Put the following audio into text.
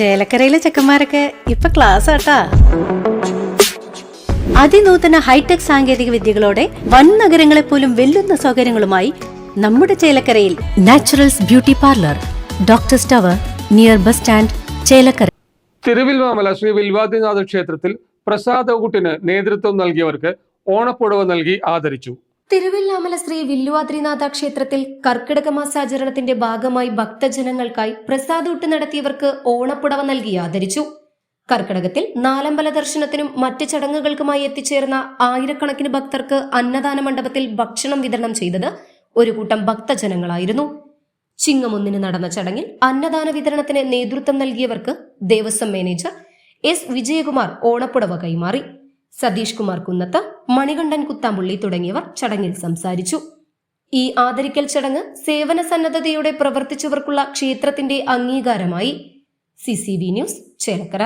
ചേലക്കരയിലെ ചെക്കന്മാരൊക്കെ ഇപ്പൊ ക്ലാസ് ആട്ടാ. അതിനൂതന ഹൈടെക് സാങ്കേതിക വിദ്യകളോടെ വൻ നഗരങ്ങളെ പോലും വെല്ലുന്ന സൗകര്യങ്ങളുമായി നമ്മുടെ ചേലക്കരയിൽ naturals beauty parlour, doctors tower, near bus stand, Chelakkara. Thiruvilwamala Shri Vilwadrinatha ക്ഷേത്രത്തിൽ പ്രസാദകൂട്ടിന് നേതൃത്വം നൽകിയവർക്ക് ഓണപ്പുടവ നൽകി ആദരിച്ചു. തിരുവില്ലാമല ശ്രീ വില്ലുവാദ്രിനാഥ ക്ഷേത്രത്തിൽ കർക്കിടക മാസാചരണത്തിന്റെ ഭാഗമായി ഭക്തജനങ്ങൾക്കായി പ്രസാദൂട്ട് നടത്തിയവർക്ക് ഓണപ്പുടവ നൽകി ആദരിച്ചു. കർക്കിടകത്തിൽ നാലമ്പല ദർശനത്തിനും മറ്റ് ചടങ്ങുകൾക്കുമായി എത്തിച്ചേർന്ന ആയിരക്കണക്കിന് ഭക്തർക്ക് അന്നദാന മണ്ഡപത്തിൽ ഭക്ഷണം വിതരണം ചെയ്തത് ഒരു കൂട്ടം ഭക്തജനങ്ങളായിരുന്നു. ചിങ്ങം 1 നടന്ന ചടങ്ങിൽ അന്നദാന വിതരണത്തിന് നേതൃത്വം നൽകിയവർക്ക് ദേവസ്വം മാനേജർ എസ് വിജയകുമാർ ഓണപ്പുടവ കൈമാറി. സതീഷ് കുമാർ കുന്നത്ത്, മണികണ്ഠൻ കുത്താമ്പുള്ളി തുടങ്ങിയവർ ചടങ്ങിൽ സംസാരിച്ചു. ഈ ആദരിക്കൽ ചടങ്ങ് സേവന സന്നദ്ധതയോടെ പ്രവർത്തിച്ചവർക്കുള്ള ക്ഷേത്രത്തിന്റെ അംഗീകാരമായി. CCV news, Chelakkara.